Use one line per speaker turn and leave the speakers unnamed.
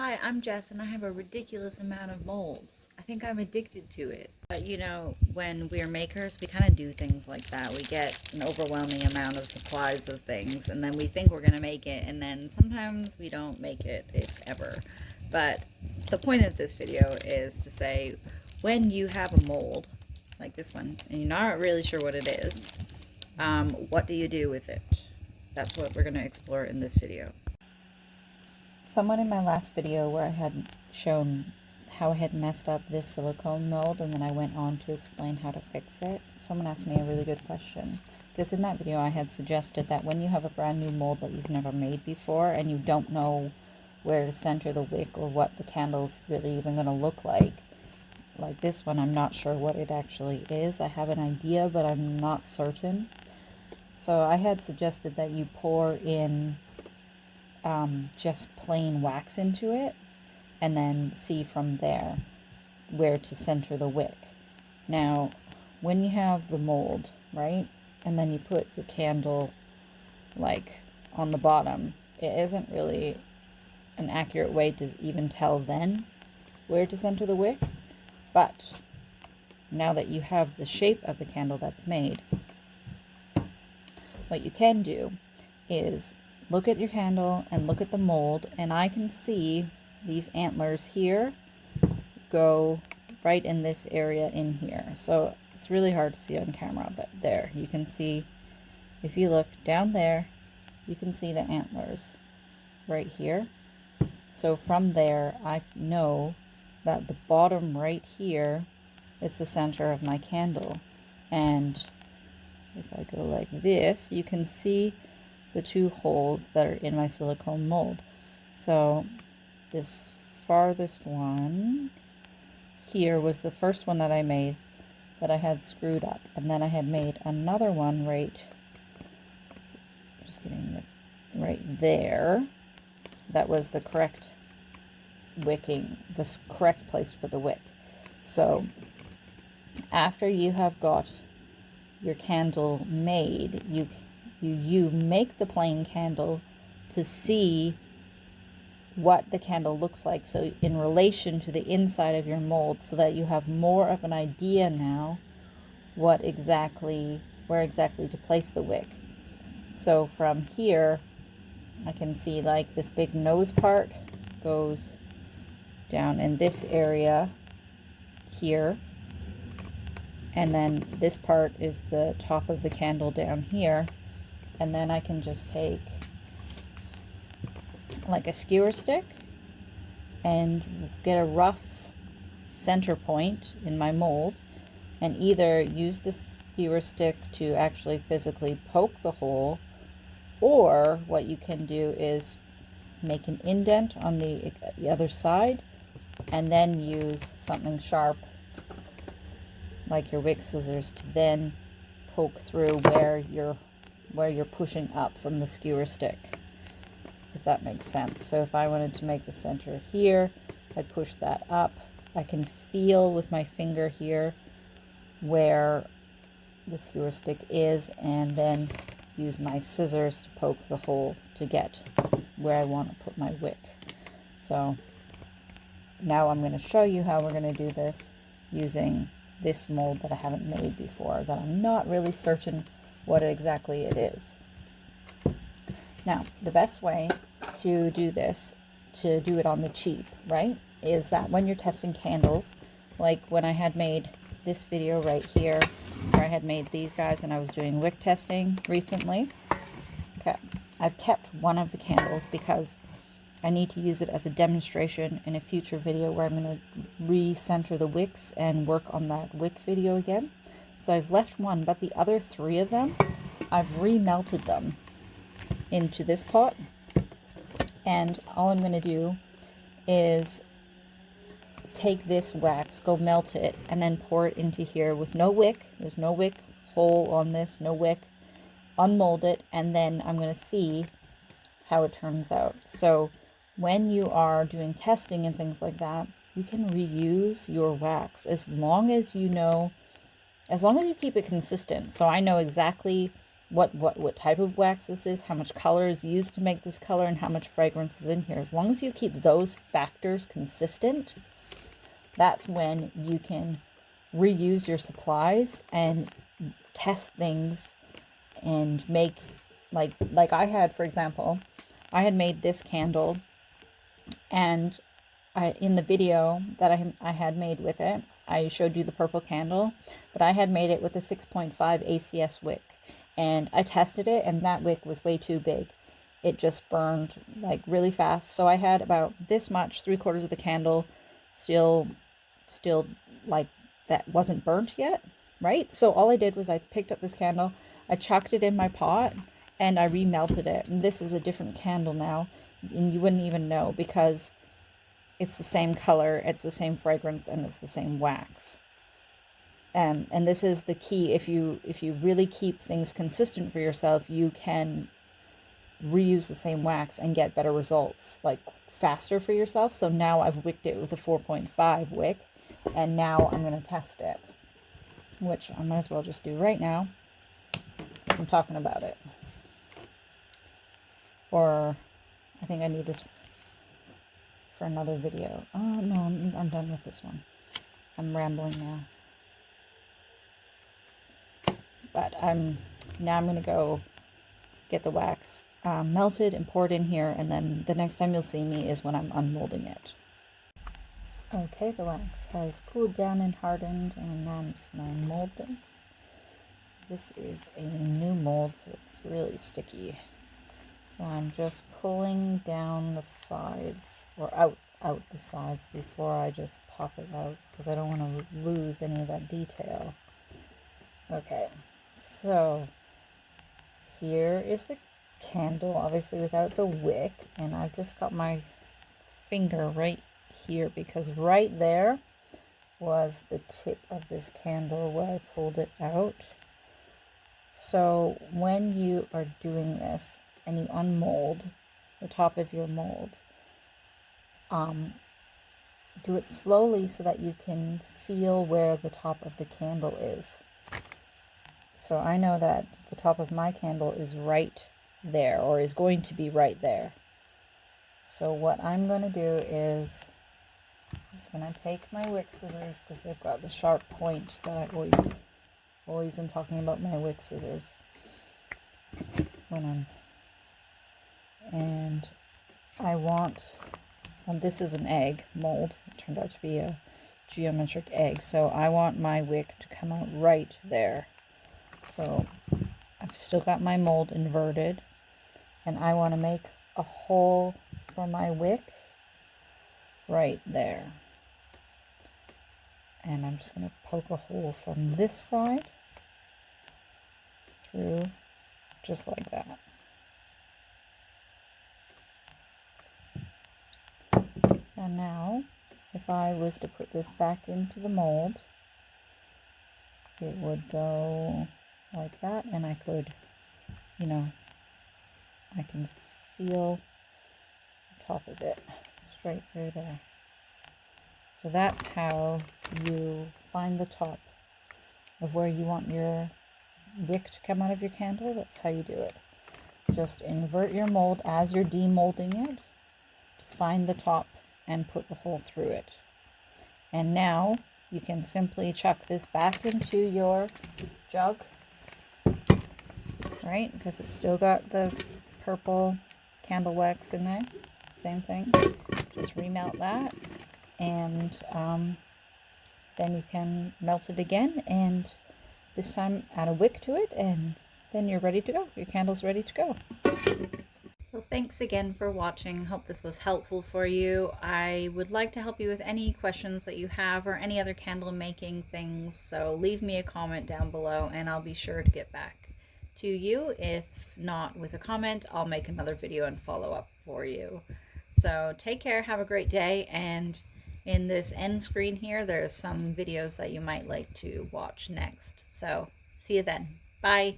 Hi, I'm Jess and I have a ridiculous amount of molds. I think I'm addicted to it. But you know, when we're makers, we kind of do things like that. We get an overwhelming amount of supplies of things and then we think we're going to make it, and then sometimes we don't make it, if ever. But the point of this video is to say, when you have a mold like this one and you're not really sure what it is, what do you do with it? That's what we're going to explore in this video. Someone in my last video where I had shown how I had messed up this silicone mold and then I went on to explain how to fix it, someone asked me a really good question. Because in that video I had suggested that when you have a brand new mold that you've never made before and you don't know where to center the wick or what the candle's really even going to look like this one, I'm not sure what it actually is. I have an idea, but I'm not certain. So I had suggested that you pour in just plain wax into it and then see from there where to center the wick. Now when you have the mold, right, and then you put your candle like on the bottom, it isn't really an accurate way to even tell then where to center the wick. But now that you have the shape of the candle that's made, what you can do is look at your candle and look at the mold, and I can see these antlers here go right in this area in here. So it's really hard to see on camera, but there you can see, if you look down there, you can see the antlers right here. So from there I know that the bottom right here is the center of my candle, and if I go like this, you can see the two holes that are in my silicone mold. So this farthest one here was the first one that I made that I had screwed up, and then I had made another one right, just getting the right there, that was the correct wicking, the correct place to put the wick. So after you have got your candle made, you make the plain candle to see what the candle looks like, so in relation to the inside of your mold, so that you have more of an idea now where exactly to place the wick. So from here I can see like this big nose part goes down in this area here, and then this part is the top of the candle down here. And then I can just take like a skewer stick and get a rough center point in my mold, and either use the skewer stick to actually physically poke the hole, or what you can do is make an indent on the other side and then use something sharp like your wick scissors to then poke through where you're pushing up from the skewer stick, if that makes sense. So if I wanted to make the center here, I'd push that up. I can feel with my finger here where the skewer stick is, and then use my scissors to poke the hole to get where I want to put my wick. So now I'm going to show you how we're going to do this using this mold that I haven't made before, that I'm not really certain what exactly it is. Now, the best way to do this, to do it on the cheap, right, is that when you're testing candles, like when I had made this video right here, where I had made these guys and I was doing wick testing recently. Okay, I've kept one of the candles because I need to use it as a demonstration in a future video where I'm going to recenter the wicks and work on that wick video again. So I've left one, but the other three of them, I've remelted them into this pot. And all I'm going to do is take this wax, go melt it, and then pour it into here with no wick. There's no wick hole on this, no wick. Unmold it, and then I'm going to see how it turns out. So when you are doing testing and things like that, you can reuse your wax as long as you know, as long as you keep it consistent. So I know exactly what type of wax this is, how much color is used to make this color, and how much fragrance is in here. As long as you keep those factors consistent, that's when you can reuse your supplies and test things and make, like I had, for example, I had made this candle, and in the video that I had made with it, I showed you the purple candle, but I had made it with a 6.5 ACS wick, and I tested it, and that wick was way too big. It just burned like really fast. So I had about this much, 3/4 of the candle, still like that wasn't burnt yet, right? So all I did was I picked up this candle, I chucked it in my pot, and I remelted it. And this is a different candle now, and you wouldn't even know because it's the same color, it's the same fragrance, and it's the same wax. And this is the key. If you really keep things consistent for yourself, you can reuse the same wax and get better results, like faster for yourself. So now I've wicked it with a 4.5 wick, and now I'm going to test it, which I might as well just do right now because I'm talking about it. Or I think I need this for another video. Oh no, I'm done with this one. I'm rambling now. But now I'm going to go get the wax melted and poured in here, and then the next time you'll see me is when I'm unmolding it. Okay, the wax has cooled down and hardened, and now I'm just going to mold this. This is a new mold, so it's really sticky. So I'm just pulling down the sides, or out the sides, before I just pop it out, because I don't want to lose any of that detail. Okay, so here is the candle, obviously without the wick, and I've just got my finger right here because right there was the tip of this candle where I pulled it out. So when you are doing this and you unmold the top of your mold, do it slowly so that you can feel where the top of the candle is. So I know that the top of my candle is right there, or is going to be right there. So what I'm going to do is I'm just going to take my wick scissors, because they've got the sharp point that I always am talking about my wick scissors and I want, and this is an egg mold. It turned out to be a geometric egg, so I want my wick to come out right there. So I've still got my mold inverted, and I want to make a hole for my wick right there. And I'm just going to poke a hole from this side through, just like that. So now, if I was to put this back into the mold, it would go like that, and I could, I can feel the top of it straight through there. So that's how you find the top of where you want your wick to come out of your candle. That's how you do it. Just invert your mold as you're demolding it, find the top, and put the hole through it. And now you can simply chuck this back into your jug, right? Because it's still got the purple candle wax in there. Same thing. Just remelt that, and then you can melt it again, and this time add a wick to it, and then you're ready to go. Your candle's ready to go. So thanks again for watching. Hope this was helpful for you. I would like to help you with any questions that you have, or any other candle making things, so leave me a comment down below and I'll be sure to get back to you. If not with a comment, I'll make another video and follow up for you. So take care, have a great day, and in this end screen here there's some videos that you might like to watch next. So see you then. Bye.